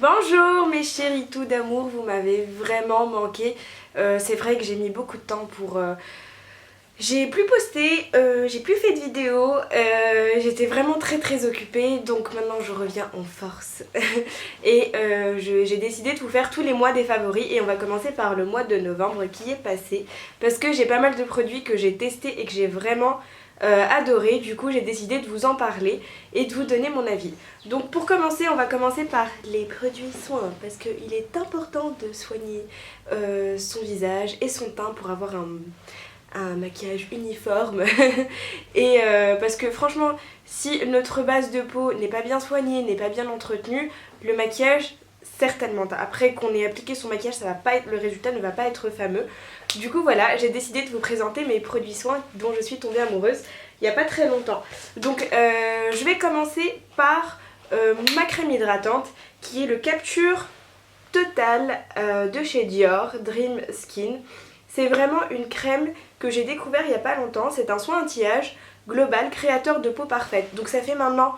Bonjour mes chéris tout d'amour, vous m'avez vraiment manqué. C'est vrai que j'ai mis beaucoup de temps pour... J'ai plus posté, j'ai plus fait de vidéos, j'étais vraiment très occupée, donc maintenant je reviens en force. Et j'ai décidé de vous faire tous les mois des favoris et on va commencer par le mois de novembre qui est passé. Parce que j'ai pas mal de produits que j'ai testés et que j'ai vraiment adoré, du coup j'ai décidé de vous en parler et de vous donner mon avis. Donc pour commencer, on va commencer par les produits soins parce qu'il est important de soigner son visage et son teint pour avoir un maquillage uniforme et parce que franchement si notre base de peau n'est pas bien soignée, n'est pas bien entretenue, le maquillage certainement, après qu'on ait appliqué son maquillage, ça va pas être, le résultat ne va pas être fameux. Du coup voilà, j'ai décidé de vous présenter mes produits soins dont je suis tombée amoureuse il n'y a pas très longtemps. Donc je vais commencer par ma crème hydratante qui est le Capture Total de chez Dior, Dream Skin. C'est vraiment une crème que j'ai découvert il n'y a pas longtemps. C'est un soin anti-âge global créateur de peau parfaite. Donc ça fait maintenant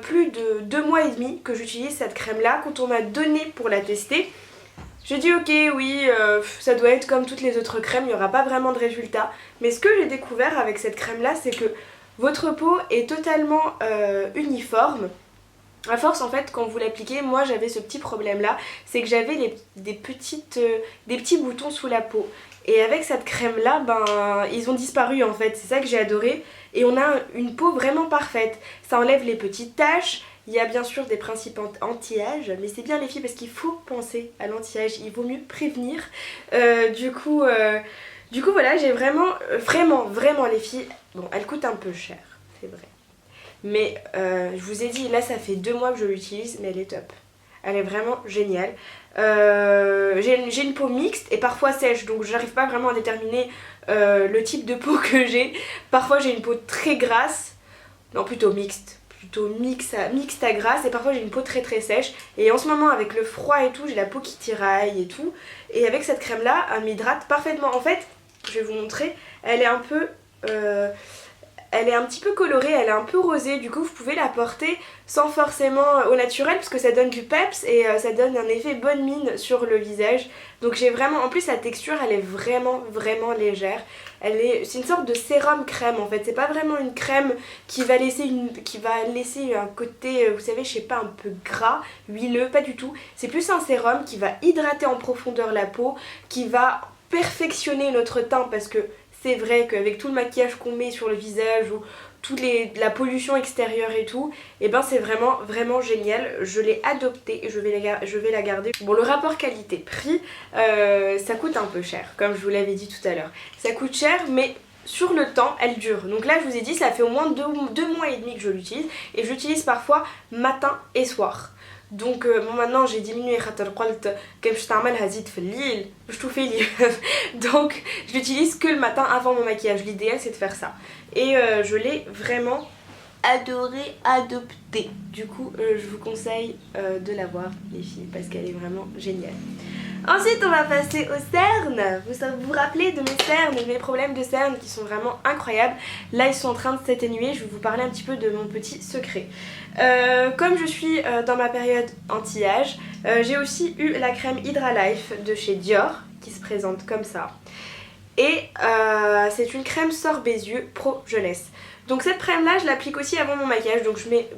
plus de 2 mois et demi que j'utilise cette crème là. Quand on m'a donné pour la tester, j'ai dit ok oui ça doit être comme toutes les autres crèmes, il n'y aura pas vraiment de résultat. Mais ce que j'ai découvert avec cette crème là, c'est que votre peau est totalement uniforme. À force en fait quand vous l'appliquez, moi j'avais ce petit problème là, c'est que j'avais des petits boutons sous la peau. Et avec cette crème là, ben ils ont disparu en fait, c'est ça que j'ai adoré. Et on a une peau vraiment parfaite, ça enlève les petites taches. Il y a bien sûr des principes anti-âge, mais c'est bien les filles parce qu'il faut penser à l'anti-âge, il vaut mieux prévenir. Du coup voilà, j'ai vraiment les filles, bon elle coûte un peu cher, c'est vrai. Mais je vous ai dit, là ça fait 2 mois que je l'utilise, mais elle est top. Elle est vraiment géniale. J'ai une peau mixte et parfois sèche, donc j'arrive pas vraiment à déterminer le type de peau que j'ai. Parfois j'ai une peau très grasse, non plutôt mixte à grasse, et parfois j'ai une peau très sèche. Et en ce moment avec le froid et tout, j'ai la peau qui tiraille et tout. Et avec cette crème là, elle m'hydrate parfaitement. En fait, je vais vous montrer, elle est un peu... elle est un petit peu colorée, elle est un peu rosée, du coup vous pouvez la porter sans forcément au naturel parce que ça donne du peps et ça donne un effet bonne mine sur le visage. Donc j'ai vraiment, en plus la texture elle est vraiment légère. C'est une sorte de sérum crème en fait, c'est pas vraiment une crème qui va laisser un côté, vous savez, je sais pas, un peu gras, huileux, pas du tout. C'est plus un sérum qui va hydrater en profondeur la peau, qui va perfectionner notre teint parce que c'est vrai qu'avec tout le maquillage qu'on met sur le visage ou la pollution extérieure et tout, et ben c'est vraiment génial. Je l'ai adopté et je vais la garder. Bon, le rapport qualité-prix, ça coûte un peu cher, comme je vous l'avais dit tout à l'heure. Ça coûte cher, mais sur le temps, elle dure. Donc là, je vous ai dit, ça fait au moins 2 mois et demi que je l'utilise et je l'utilise parfois matin et soir. Donc bon, maintenant j'ai diminué donc je l'utilise que le matin avant mon maquillage. L'idéal c'est de faire ça. Et je l'ai vraiment adopté. Du coup je vous conseille de la voir les filles parce qu'elle est vraiment géniale. Ensuite on va passer aux cernes. Vous vous rappelez de mes cernes, de mes problèmes de cernes qui sont vraiment incroyables. Là ils sont en train de s'atténuer, je vais vous parler un petit peu de mon petit secret. Comme je suis dans ma période anti-âge, j'ai aussi eu la crème Hydra Life de chez Dior qui se présente comme ça. Et c'est une crème sort Bézieux Pro Jeunesse. Donc cette crème là je l'applique aussi avant mon maquillage, donc je mets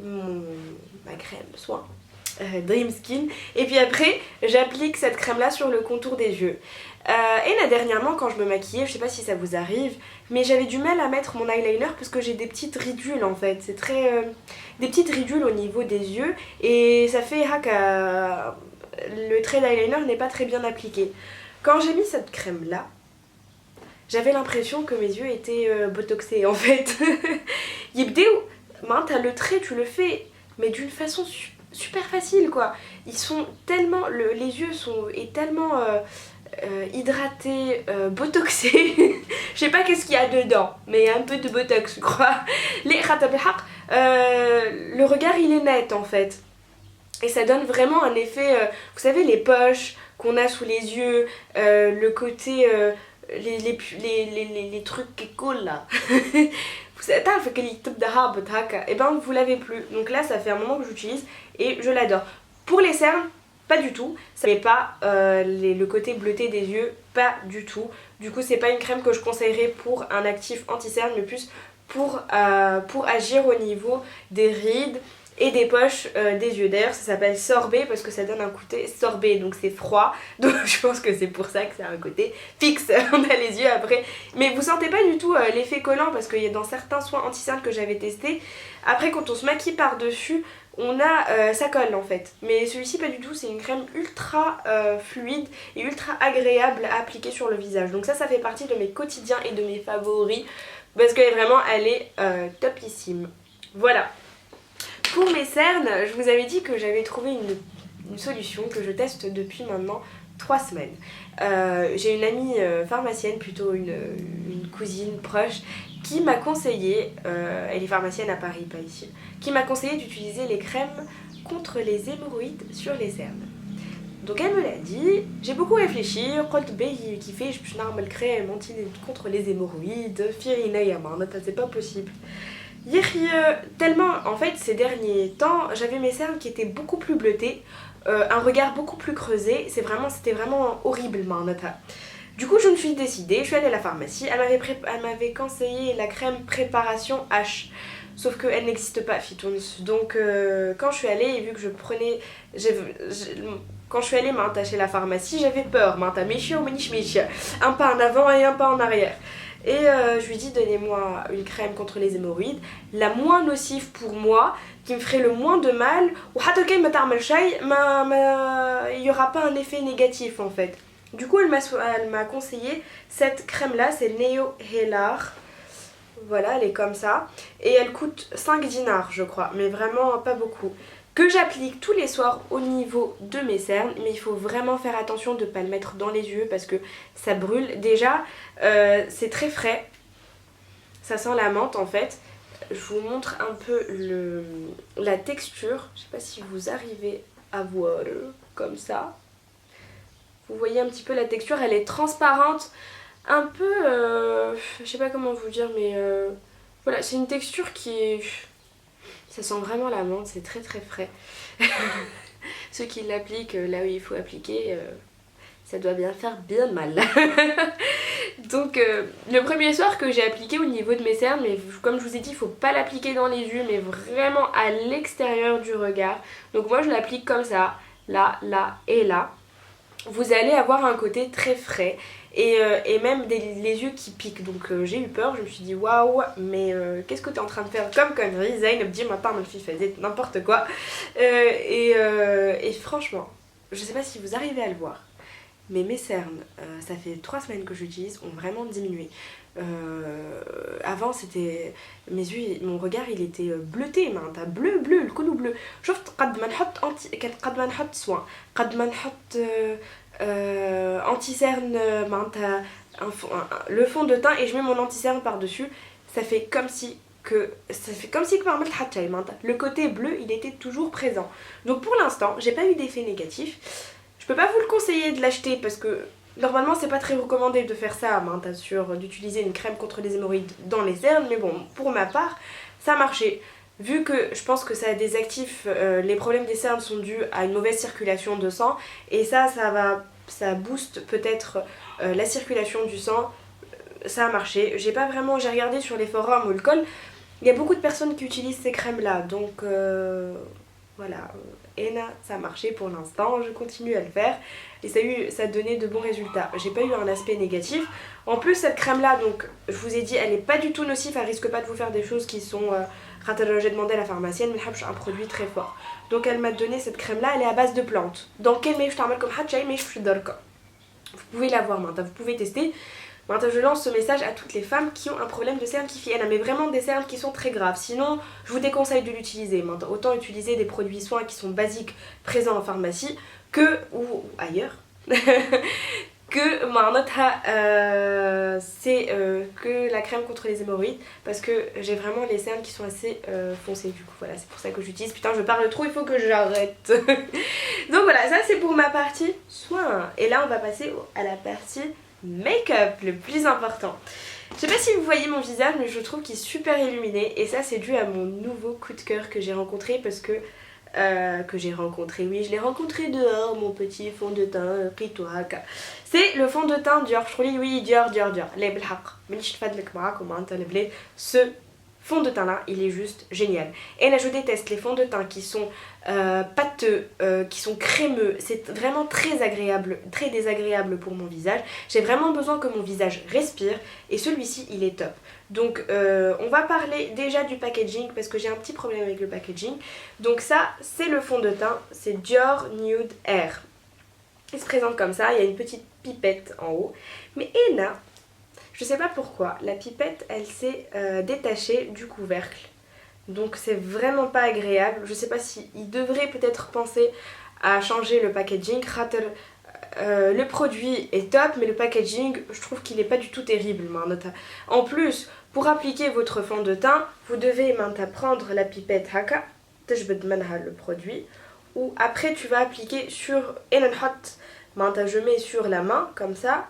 ma crème soin. Dream Skin, et puis après j'applique cette crème là sur le contour des yeux. Et là dernièrement quand je me maquillais, je sais pas si ça vous arrive, mais j'avais du mal à mettre mon eyeliner parce que j'ai des petites ridules en fait, c'est très des petites ridules au niveau des yeux et ça fait le trait d'eyeliner n'est pas très bien appliqué. Quand j'ai mis cette crème là, j'avais l'impression que mes yeux étaient botoxés en fait. T'as le trait, tu le fais mais d'une façon super facile quoi. Ils sont tellement, les yeux sont tellement hydratés, botoxés. Je sais pas qu'est-ce qu'il y a dedans, mais un peu de botox je crois. Le regard il est net en fait. Et ça donne vraiment un effet, vous savez les poches qu'on a sous les yeux, le côté, les trucs qui collent là. Et ben vous l'avez plus. Donc là ça fait un moment que j'utilise et je l'adore. Pour les cernes, pas du tout, ça met pas le côté bleuté des yeux, pas du tout. Du coup c'est pas une crème que je conseillerais pour un actif anti-cerne, mais plus pour agir au niveau des rides et des poches des yeux. D'ailleurs ça s'appelle sorbet parce que ça donne un côté sorbet, donc c'est froid, donc je pense que c'est pour ça que ça a un côté fixe. On a les yeux après, mais vous sentez pas du tout l'effet collant, parce qu'il y a dans certains soins anti-cernes que j'avais testé, après quand on se maquille par dessus on a ça colle en fait, mais celui-ci pas du tout. C'est une crème ultra fluide et ultra agréable à appliquer sur le visage, donc ça fait partie de mes quotidiens et de mes favoris parce que vraiment elle est topissime. Voilà. Pour mes cernes, je vous avais dit que j'avais trouvé une solution que je teste depuis maintenant 3 semaines. J'ai une amie pharmacienne, plutôt une cousine proche, qui m'a conseillé, elle est pharmacienne à Paris, pas ici, qui m'a conseillé d'utiliser les crèmes contre les hémorroïdes sur les cernes. Donc elle me l'a dit, j'ai beaucoup réfléchi, قلت باهي كيفاش باش نعمل crème contre les hémorroïdes, Firina Yaman, c'est pas possible. Tellement en fait ces derniers temps j'avais mes cernes qui étaient beaucoup plus bleutées, un regard beaucoup plus creusé, c'était vraiment horrible. Du coup je me suis décidée, je suis allée à la pharmacie, elle m'avait conseillé la crème préparation H, sauf qu'elle n'existe pas Fitons. Donc quand je suis allée et vu que je prenais, quand je suis allée chez la pharmacie j'avais peur, un pas en avant et un pas en arrière. Et je lui dis donnez-moi une crème contre les hémorroïdes, la moins nocive pour moi, qui me ferait le moins de mal, ou il n'y aura pas un effet négatif en fait. Du coup elle m'a conseillé cette crème là, c'est Neo Helar. Voilà, elle est comme ça. Et elle coûte 5 dinars je crois, mais vraiment pas beaucoup. Que j'applique tous les soirs au niveau de mes cernes, mais il faut vraiment faire attention de ne pas le mettre dans les yeux parce que ça brûle. Déjà, c'est très frais, ça sent la menthe en fait. Je vous montre un peu la texture, je sais pas si vous arrivez à voir comme ça. Vous voyez un petit peu la texture, elle est transparente, un peu, je sais pas comment vous dire, mais voilà, c'est une texture qui est... Ça sent vraiment la menthe, c'est très très frais. Ceux qui l'appliquent là où il faut appliquer, ça doit bien faire bien mal. Donc le premier soir que j'ai appliqué au niveau de mes cernes, mais comme je vous ai dit, il faut pas l'appliquer dans les yeux, mais vraiment à l'extérieur du regard. Donc moi je l'applique comme ça, là, là et là. Vous allez avoir un côté très frais et même les yeux qui piquent. Donc j'ai eu peur, je me suis dit waouh, mais qu'est-ce que tu es en train de faire comme connerie Zayn, dis maintenant ma fille faisait n'importe quoi. Et franchement, je sais pas si vous arrivez à le voir, mais mes cernes, ça fait 3 semaines que j'utilise, ont vraiment diminué. Avant c'était mes yeux, mon regard il était bleuté, bleu le colou bleu. شفت قد ما نحط قد ما نحط soin, قد ما نحط anti-cerne, le fond de teint et je mets mon anti-cerne par dessus, ça fait comme si que le côté bleu il était toujours présent. Donc pour l'instant j'ai pas eu d'effet négatif. Je peux pas vous le conseiller de l'acheter parce que normalement c'est pas très recommandé de faire ça, d'utiliser une crème contre les hémorroïdes dans les cernes, mais bon pour ma part ça a marché. Vu que je pense que ça a des actifs, les problèmes des cernes sont dus à une mauvaise circulation de sang et ça booste peut-être la circulation du sang, ça a marché. J'ai regardé sur les forums ou le col, il y a beaucoup de personnes qui utilisent ces crèmes là, donc voilà, Ena ça a marché pour l'instant, je continue à le faire et ça a donné de bons résultats. J'ai pas eu un aspect négatif. En plus cette crème là, donc je vous ai dit elle est pas du tout nocive, elle risque pas de vous faire des choses qui sont... j'ai demandé à la pharmacienne, mais un produit très fort. Donc elle m'a donné cette crème là, elle est à base de plantes. Donc vous pouvez la voir maintenant, vous pouvez tester. Maintenant je lance ce message à toutes les femmes qui ont un problème de cernes qui fiennent, mais vraiment des cernes qui sont très graves. Sinon je vous déconseille de l'utiliser. Autant utiliser des produits soins qui sont basiques présents en pharmacie ou ailleurs. Que que la crème contre les hémorroïdes parce que j'ai vraiment les cernes qui sont assez foncées, du coup voilà c'est pour ça que j'utilise. Putain je parle trop, il faut que j'arrête. Donc voilà, ça c'est pour ma partie soins et là on va passer à la partie make-up, le plus important. Je sais pas si vous voyez mon visage mais je trouve qu'il est super illuminé et ça c'est dû à mon nouveau coup de cœur que j'ai rencontré parce que que j'ai rencontré. Oui, je l'ai rencontré dehors, mon petit fond de teint, Rito Haka. C'est le fond de teint Dior. Je trouve oui, Dior. Les بالحق مانيش نفدلك معاكم معناتها البلاد. Ce fond de teint là, il est juste génial. Et là, je déteste les fonds de teint qui sont pâteux, qui sont crémeux. C'est vraiment très agréable, très désagréable pour mon visage. J'ai vraiment besoin que mon visage respire et celui-ci, il est top. Donc on va parler déjà du packaging parce que j'ai un petit problème avec le packaging. Donc ça, c'est le fond de teint, c'est Dior Nude Air. Il se présente comme ça, il y a une petite pipette en haut. Mais Ena, je sais pas pourquoi, la pipette, elle s'est détachée du couvercle. Donc c'est vraiment pas agréable. Je sais pas si il devrait peut-être penser à changer le packaging. Le produit est top, mais le packaging, je trouve qu'il est pas du tout terrible. En plus, pour appliquer votre fond de teint, vous devez maintenant prendre la pipette haka, le produit, ou après tu vas appliquer sur je mets sur la main comme ça,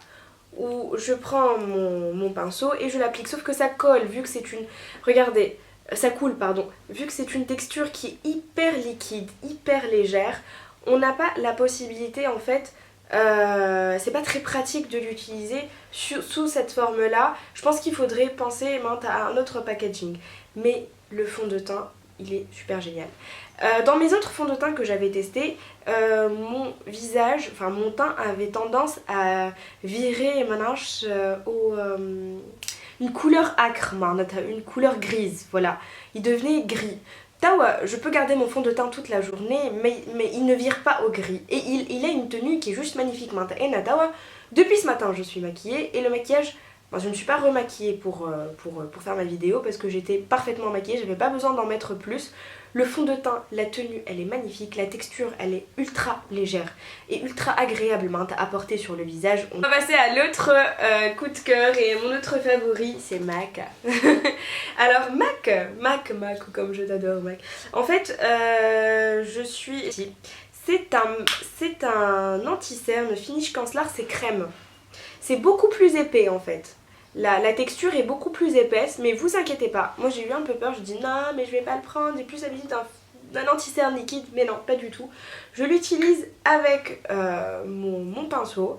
ou je prends mon pinceau et je l'applique, sauf que ça colle vu que c'est une... Regardez, ça coule pardon, vu que c'est une texture qui est hyper liquide, hyper légère, on n'a pas la possibilité en fait, c'est pas très pratique de l'utiliser sous cette forme là. Je pense qu'il faudrait penser à un autre packaging, mais le fond de teint il est super génial. Dans mes autres fonds de teint que j'avais testés, mon visage, enfin mon teint avait tendance à virer une couleur acre, une couleur grise, voilà. Il devenait gris. Tawa, je peux garder mon fond de teint toute la journée, mais il ne vire pas au gris. Et il a une tenue qui est juste magnifique. Tawa, depuis ce matin, je suis maquillée et le maquillage... Bon, je ne suis pas remaquillée pour faire ma vidéo parce que j'étais parfaitement maquillée, j'avais pas besoin d'en mettre plus. Le fond de teint, la tenue, elle est magnifique, la texture, elle est ultra légère et ultra agréable à porter sur le visage. On va passer à l'autre coup de cœur et mon autre favori, c'est MAC. Alors MAC, comme je t'adore MAC. En fait, je suis ici. C'est un anti-cerne Finish Cancellar, c'est crème. C'est beaucoup plus épais en fait. La texture est beaucoup plus épaisse, mais vous inquiétez pas. Moi j'ai eu un peu peur, je dis non mais je vais pas le prendre, j'ai plus l'habitude d'un anti-cerne liquide, mais non, pas du tout. Je l'utilise avec mon pinceau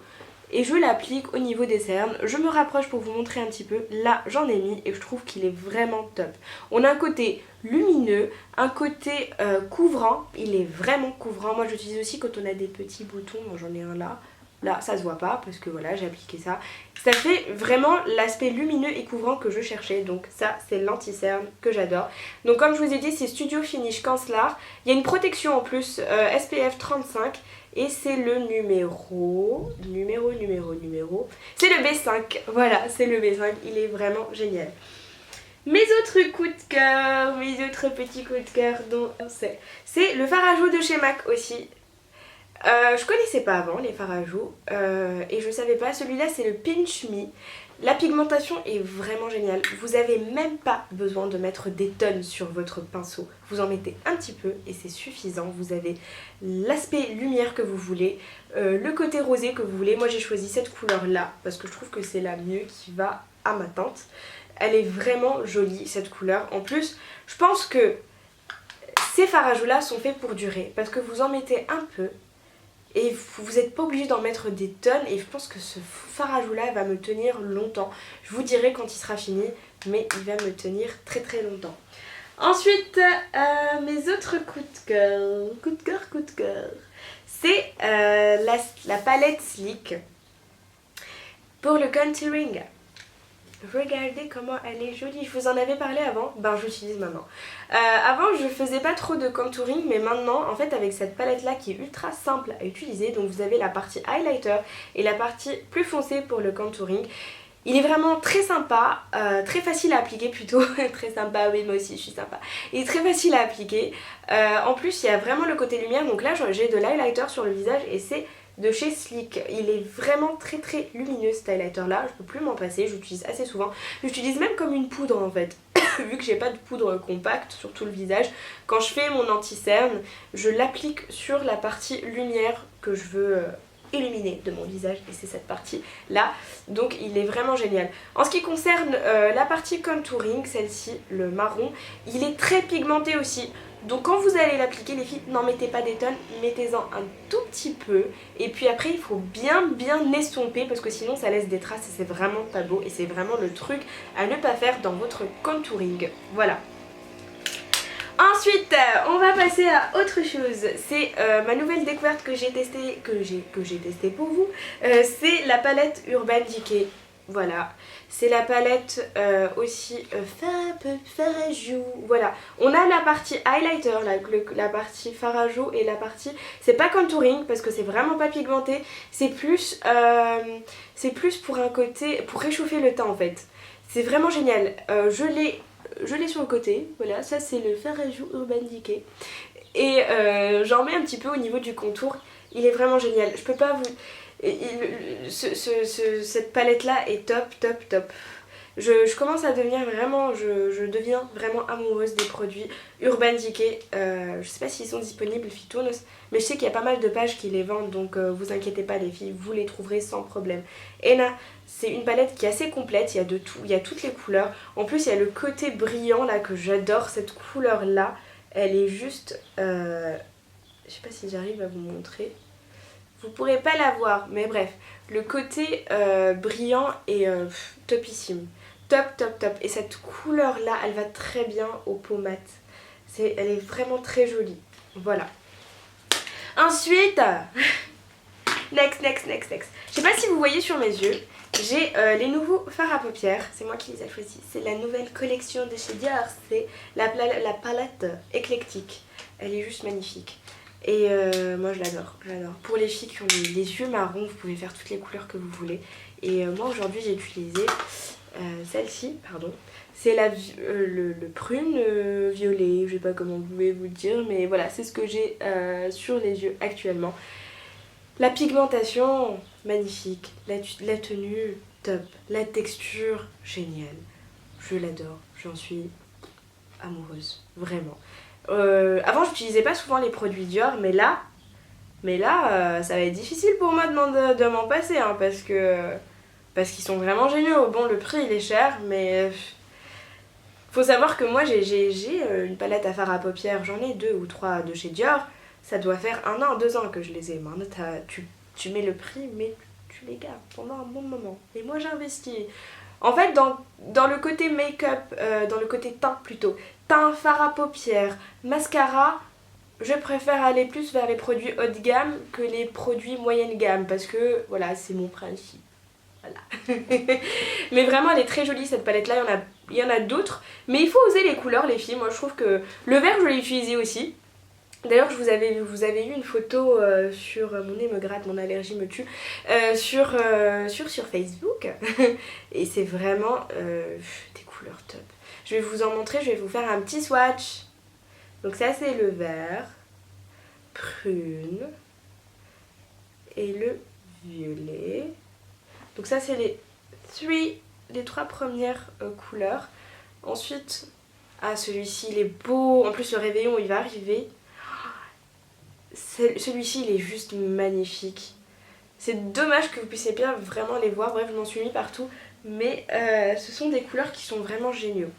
et je l'applique au niveau des cernes. Je me rapproche pour vous montrer un petit peu. Là j'en ai mis et je trouve qu'il est vraiment top. On a un côté lumineux, un côté couvrant, il est vraiment couvrant. Moi j'utilise aussi quand on a des petits boutons, moi j'en ai un là. Là ça se voit pas parce que voilà j'ai appliqué ça. Ça fait vraiment l'aspect lumineux et couvrant que je cherchais. Donc ça c'est l'anti-cerne que j'adore. Donc comme je vous ai dit c'est Studio Finish Cancellar. Il y a une protection en plus SPF 35. Et c'est le numéro. C'est le B5. Voilà c'est le B5. Il est vraiment génial. Mes autres coups de cœur, mes autres petits coups de cœur dont c'est le fard à joues de chez MAC aussi. Je connaissais pas avant les fards à joues et je savais pas, celui-là c'est le Pinch Me. La pigmentation est vraiment géniale, vous avez même pas besoin de mettre des tonnes sur votre pinceau, vous en mettez un petit peu et c'est suffisant. Vous avez l'aspect lumière que vous voulez, le côté rosé que vous voulez. Moi j'ai choisi cette couleur là parce que je trouve que c'est la mieux qui va à ma teinte. Elle est vraiment jolie cette couleur. En plus je pense que ces fards à joues là sont faits pour durer parce que vous en mettez un peu et vous n'êtes pas obligé d'en mettre des tonnes et je pense que ce fard à joues là va me tenir longtemps. Je vous dirai quand il sera fini, mais il va me tenir très très longtemps. Ensuite, mes autres coups de cœur, c'est la palette Sleek pour le contouring. Regardez comment elle est jolie, je vous en avais parlé avant, ben j'utilise maintenant. Avant je faisais pas trop de contouring, mais maintenant en fait avec cette palette là qui est ultra simple à utiliser, donc vous avez la partie highlighter et la partie plus foncée pour le contouring. Il est vraiment très sympa, très facile à appliquer plutôt, très sympa, oui moi aussi je suis sympa. Il est très facile à appliquer, en plus il y a vraiment le côté lumière, donc là j'ai de l'highlighter sur le visage et c'est de chez Sleek. Il est vraiment très très lumineux cet highlighter là, je peux plus m'en passer, j'utilise assez souvent. J'utilise même comme une poudre en fait, vu que j'ai pas de poudre compacte sur tout le visage. Quand je fais mon anti-cerne, je l'applique sur la partie lumière que je veux illuminer de mon visage et c'est cette partie là, donc il est vraiment génial. En ce qui concerne la partie contouring, celle-ci, le marron, il est très pigmenté aussi, Donc quand vous allez l'appliquer les filles, n'en mettez pas des tonnes, mettez-en un tout petit peu. Et puis après il faut bien estomper parce que sinon ça laisse des traces et c'est vraiment pas beau. Et c'est vraiment le truc à ne pas faire dans votre contouring. Voilà. Ensuite, on va passer à autre chose. C'est ma nouvelle découverte que j'ai testée, pour vous. C'est la palette Urban Decay. Voilà. C'est la palette aussi Farajou. Voilà. On a la partie highlighter, la partie Farajou et la partie... C'est pas contouring parce que c'est vraiment pas pigmenté. C'est plus pour un côté... Pour réchauffer le teint en fait. C'est vraiment génial. Je l'ai sur le côté, voilà, ça c'est le Farajou Urban Decay. Et j'en mets un petit peu au niveau du contour, il est vraiment génial. Je peux pas vous... cette palette là est top. Je commence à devenir vraiment, je deviens vraiment amoureuse des produits Urban Decay. Je sais pas s'ils sont disponibles Phytones, mais je sais qu'il y a pas mal de pages qui les vendent, donc vous inquiétez pas les filles, vous les trouverez sans problème. Enna, c'est une palette qui est assez complète, il y a de tout, il y a toutes les couleurs. En plus il y a le côté brillant là que j'adore, cette couleur là, elle est juste... je sais pas si j'arrive à vous montrer. Vous pourrez pas la voir, mais bref, le côté brillant est topissime. Top. Et cette couleur là, elle va très bien aux peaux mates. Elle est vraiment très jolie. Voilà. Ensuite, next. Je sais pas si vous voyez sur mes yeux, j'ai les nouveaux fards à paupières. C'est moi qui les ai choisis. C'est la nouvelle collection de chez Dior. C'est la palette éclectique. Elle est juste magnifique. Et moi je l'adore. Pour les filles qui ont les yeux marrons, vous pouvez faire toutes les couleurs que vous voulez. Et moi aujourd'hui j'ai utilisé celle-ci, pardon. C'est le prune violet, je sais pas comment vous pouvez vous le dire, mais voilà, c'est ce que j'ai sur les yeux actuellement. La pigmentation, magnifique. La tenue, top. La texture, géniale. Je l'adore, j'en suis amoureuse, vraiment. Avant j'utilisais pas souvent les produits Dior, mais là ça va être difficile pour moi de m'en passer hein, parce qu'ils sont vraiment géniaux. Bon, le prix il est cher, mais faut savoir que moi j'ai une palette à fard à paupières, j'en ai 2 ou 3 de chez Dior. Ça doit faire 1 an, 2 ans que je les ai. Maintenant tu mets le prix, mais tu les gardes pendant un bon moment. Et moi j'investis. En fait, dans le côté make-up, dans le côté teint plutôt, teint, fard à paupières, mascara, je préfère aller plus vers les produits haut de gamme que les produits moyenne gamme parce que voilà, c'est mon principe. Voilà. Mais vraiment, elle est très jolie cette palette là, il y en a d'autres, mais il faut oser les couleurs les filles. Moi je trouve que le vert je l'ai utilisé aussi. D'ailleurs, vous avez eu une photo sur... Mon nez me gratte, mon allergie me tue. Sur Facebook. Et c'est vraiment des couleurs top. Je vais vous en montrer, je vais vous faire un petit swatch. Donc ça, c'est le vert, prune et le violet. Donc ça, c'est les 3 premières couleurs. Ensuite, celui-ci, il est beau. En plus, le réveillon, il va arriver. Celui-ci il est juste magnifique. C'est dommage que vous puissiez bien vraiment les voir. Bref, je m'en suis mis partout. Mais ce sont des couleurs qui sont vraiment géniaux.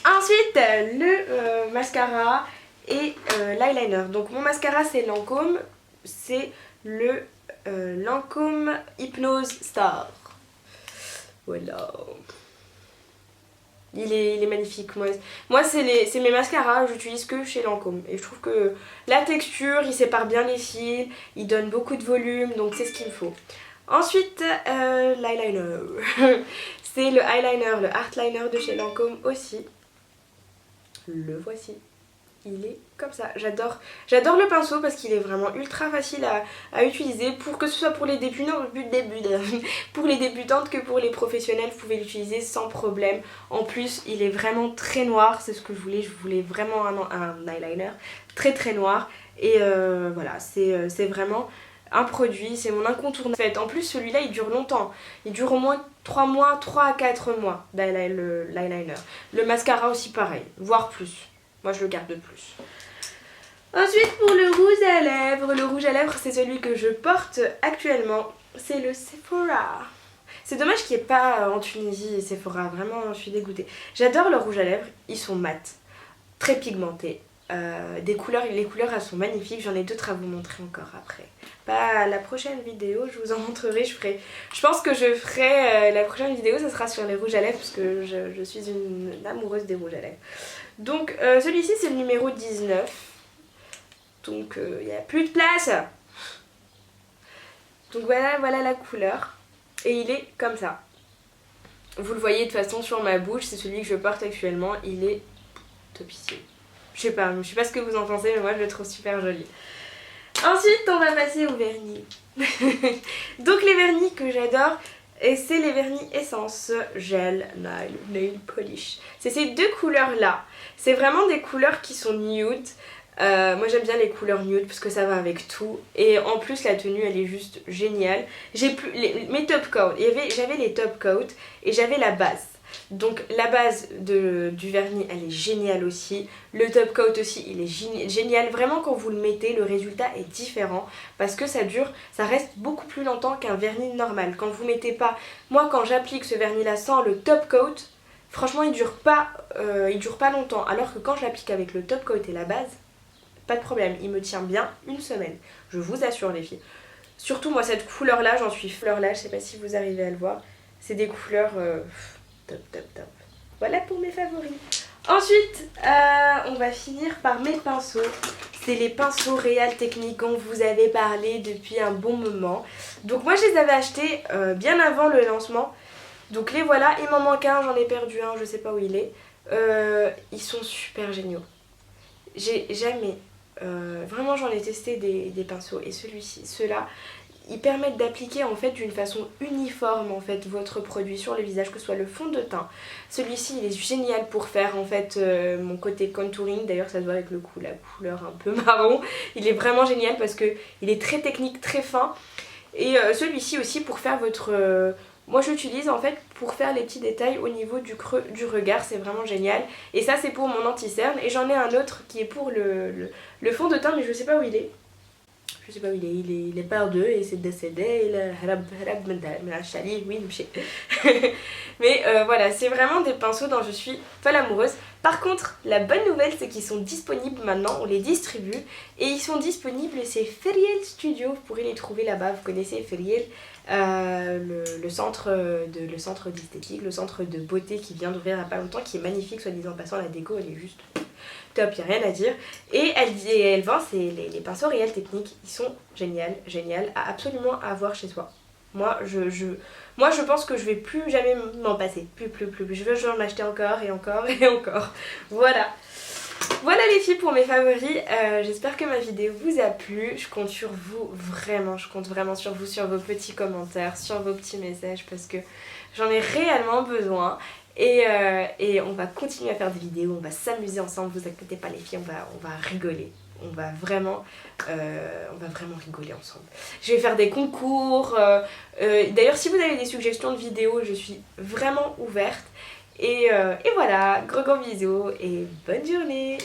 Ensuite, le mascara et l'eyeliner. Donc mon mascara c'est Lancôme. C'est le Lancôme Hypnose Star. Voilà. Il est magnifique. Moi c'est mes mascaras, j'utilise que chez Lancôme. Et je trouve que la texture, il sépare bien les fils, il donne beaucoup de volume, donc c'est ce qu'il me faut. Ensuite, l'eyeliner. C'est le eyeliner, le Art Liner de chez Lancôme aussi. Le voici. Il est comme ça. J'adore le pinceau parce qu'il est vraiment ultra facile à utiliser, pour que ce soit pour les débutants, pour les débutantes que pour les professionnels, vous pouvez l'utiliser sans problème. En plus, il est vraiment très noir, c'est ce que je voulais vraiment un eyeliner très noir. Et voilà, c'est vraiment un produit, c'est mon incontournable. En plus, celui-là, il dure longtemps. Il dure au moins 3 à 4 mois, l'eyeliner. Le mascara aussi pareil, voire plus. Moi je le garde de plus. Ensuite pour le rouge à lèvres c'est celui que je porte actuellement. C'est le Sephora. C'est dommage qu'il n'y ait pas en Tunisie Sephora, vraiment je suis dégoûtée. J'adore le rouge à lèvres, ils sont mat. très pigmenté. Les couleurs elles sont magnifiques, j'en ai d'autres à vous montrer encore après. Bah, la prochaine vidéo je vous en montrerai, je pense que je ferai la prochaine vidéo, ça sera sur les rouges à lèvres parce que je suis une amoureuse des rouges à lèvres. Donc celui-ci c'est le numéro 19, donc il n'y a plus de place. Donc voilà la couleur et il est comme ça. Vous le voyez de toute façon sur ma bouche, c'est celui que je porte actuellement, il est topissime. Je sais pas ce que vous en pensez, mais moi je le trouve super joli. Ensuite, on va passer au vernis. Donc les vernis que j'adore, et c'est les vernis Essence Gel Nail Polish. C'est ces deux couleurs là. C'est vraiment des couleurs qui sont nude. Moi j'aime bien les couleurs nude parce que ça va avec tout. Et en plus la tenue elle est juste géniale. J'ai plus mes top coats. J'avais les top coats et j'avais la base. Donc la base du vernis elle est géniale aussi, le top coat aussi il est génial, vraiment quand vous le mettez le résultat est différent parce que ça reste beaucoup plus longtemps qu'un vernis normal. Quand vous mettez pas, moi quand j'applique ce vernis là sans le top coat, franchement il dure pas longtemps, alors que quand je l'applique avec le top coat et la base, pas de problème, il me tient bien une semaine, je vous assure les filles. Surtout moi cette couleur là, j'en suis fleur là, je sais pas si vous arrivez à le voir, c'est des couleurs... top. Voilà pour mes favoris. Ensuite, on va finir par mes pinceaux. C'est les pinceaux Real Techniques dont vous avez parlé depuis un bon moment. Donc moi je les avais achetés bien avant le lancement. Donc les voilà, il m'en manque un, j'en ai perdu un, je sais pas où il est. Ils sont super géniaux. J'ai jamais... vraiment j'en ai testé des pinceaux et ceux-là, ils permettent d'appliquer en fait d'une façon uniforme en fait votre produit sur le visage, que ce soit le fond de teint. Celui-ci il est génial pour faire en fait mon côté contouring, d'ailleurs ça se voit avec la couleur un peu marron. Il est vraiment génial parce que il est très technique, très fin. Et celui-ci aussi pour faire votre... moi j'utilise en fait pour faire les petits détails au niveau du creux du regard, c'est vraiment génial. Et ça c'est pour mon anti-cerne et j'en ai un autre qui est pour le fond de teint mais je sais pas où il est. Je sais pas où il est par deux et c'est décédé, il est oui, mais voilà, c'est vraiment des pinceaux dont je suis folle amoureuse. Par contre, la bonne nouvelle c'est qu'ils sont disponibles maintenant, on les distribue et ils sont disponibles, c'est Feriel Studio, vous pourrez les trouver là-bas, vous connaissez Feriel, le centre d'esthétique, le centre de beauté qui vient d'ouvrir il n'y a pas longtemps, qui est magnifique, soit disant en passant, la déco elle est juste... top, il n'y a rien à dire. Et elle vend les pinceaux Real Techniques, ils sont génial, à absolument avoir chez soi. Moi je pense que je vais plus jamais m'en passer, plus. Je vais en acheter encore et encore. Voilà les filles pour mes favoris, j'espère que ma vidéo vous a plu, je compte sur vous vraiment, sur vous, sur vos petits commentaires, sur vos petits messages parce que j'en ai réellement besoin. Et on va continuer à faire des vidéos, on va s'amuser ensemble, vous inquiétez pas les filles, on va rigoler. On va vraiment rigoler ensemble. Je vais faire des concours. D'ailleurs, si vous avez des suggestions de vidéos, je suis vraiment ouverte. Et voilà, gros bisous et bonne journée.